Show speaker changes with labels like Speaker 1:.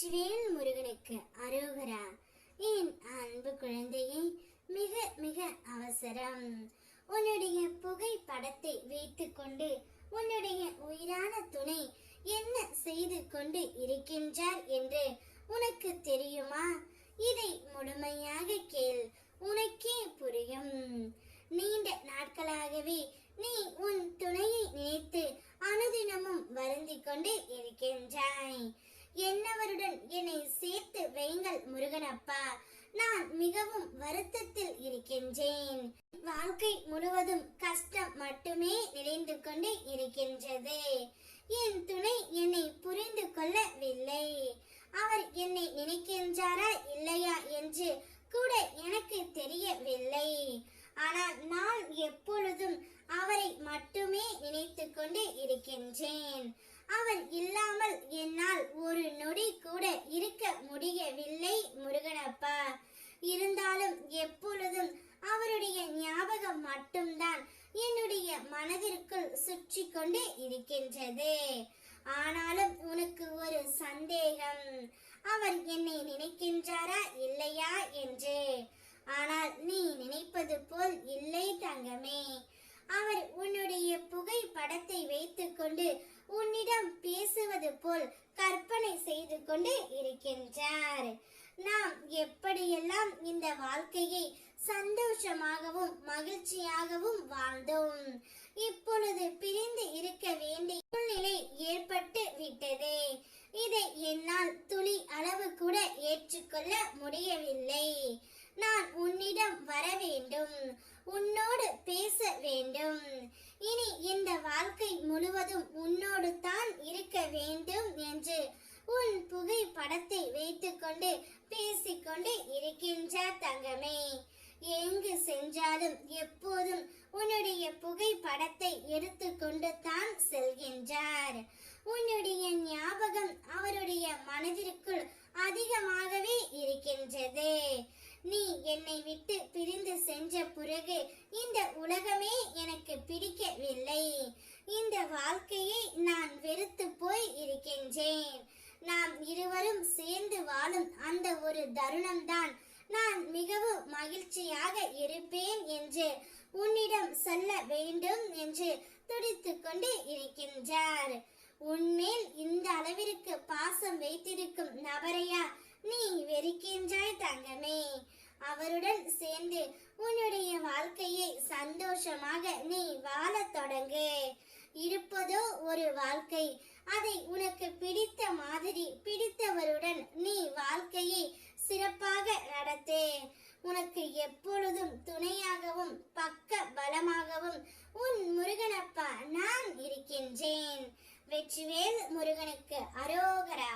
Speaker 1: வெற்றிவேல் முருகனுக்கு அரோகரா. என் அன்பு குழந்தையை, மிக மிக அவசரம். உன்னுடைய புகைப்படத்தை வைத்துக்கொண்டு உன்னுடைய உயிரான துணை என்ன செய்து கொண்டு இருக்கின்றார் என்று உனக்கு தெரியுமா? இதை முழுமையாக கேள், உனக்கே புரியும். நீண்ட நாட்களாகவே நீ உன் துணையை நினைத்து அனுதினமும் வருந்திக் கொண்டு இருக்கின்றாய். என்னவருடன் என்னை சேர்த்து வைங்கள் முருகனப்பா, நான் மிகவும் வருத்தத்தில் இருக்கின்றேன். வாழ்க்கை முழுவதும் கஷ்டம் மட்டுமே நிறைந்து கொண்டு இருக்கின்றது. என் துணை என்னை புரிந்து கொள்ளவில்லை. அவர் என்னை நினைக்கின்றாரா இல்லையா என்று கூட எனக்கு தெரியவில்லை. ஆனால் நான் எப்பொழுதும் அவரை மட்டுமே நினைத்து கொண்டு இருக்கின்றேன். அவர் இல்லாமல் என்னால் ஒரு நொடி கூட இருக்க முடியவில்லை முருகனப்பா. இருந்தாலும் எப்பொழுதும் அவருடைய ஞாபகம் மட்டும்தான் என்னுடைய மனதிற்குள் சுற்றி கொண்டு இருக்கின்றது. ஆனாலும் உனக்கு ஒரு சந்தேகம், அவர் என்னை நினைக்கின்றாரா இல்லையா என்று. ஆனால் நீ நினைப்பது போல் இல்லை தங்கமே. அவர் உன்னுடைய புகைப்படத்தை வைத்துக்கொண்டு உன்னிடம் பேசுவது போல் கற்பனை செய்து கொண்டு இருக்கின்றார். நாம் எப்படியெல்லாம் இந்த வாழ்க்கையை சந்தோஷமாகவும் மகிழ்ச்சியாகவும் வாழ்ந்தோம். இப்பொழுது பிரிந்து இருக்க வேண்டிய சூழ்நிலை ஏற்பட்டு விட்டது. இதை என்னால் துளி அளவு கூட ஏற்றுக்கொள்ள முடியவில்லை. நான் உன்னிடம் வர வேண்டும், உன்னோடு பேச வேண்டும். இனி இந்த வாழ்க்கை முழுவதும் உன்னோடு தான் இருக்க வேண்டும் என்று உன் புகைப்படத்தை வைத்துக்கொண்டு பேசிக்கொண்டு இருக்கின்றார் தங்கமே. எங்கு சென்றாலும் எப்போதும் உன்னுடைய புகைப்படத்தை எடுத்துக்கொண்டு தான் செல்கின்றார். உன்னுடைய ஞாபகம் அவருடைய மனதிற்குள் அதிகமாகவே இருக்கின்றது. நீ என்னை விட்டு பிரிந்து சென்ற பிறகு இந்த உலகமே எனக்கு பிடிக்கவில்லை. இந்த வாழ்க்கையை நான் வெறுத்து போய் இருக்கின்றேன். நாம் இருவரும் சேர்ந்து வாழும் அந்த ஒரு தருணம்தான் நான் மிகவும் மகிழ்ச்சியாக இருப்பேன் என்று உன்னிடம் சொல்ல வேண்டும் என்று துடித்துக் கொண்டு இருக்கின்றார். உன்மேல் இந்த அளவிற்கு பாசம் வைத்திருக்கும் நபரையா நீ வெறுக்கின்றாய் தங்கமே. அவருடன் சேர்ந்து உன்னுடைய வாழ்க்கையை சந்தோஷமாக நீ வாழத் தொடங்கு. இருப்பதோ ஒரு வாழ்க்கை, அதை உனக்கு பிடித்த மாதிரி பிடித்தவருடன் நீ வாழ்க்கையை சிறப்பாக நடத்து. உனக்கு எப்பொழுதும் துணையாகவும் பக்க பலமாகவும் உன் முருகனப்பா நான் இருக்கின்றேன். வெற்றிவேல் முருகனுக்கு அரோகரா.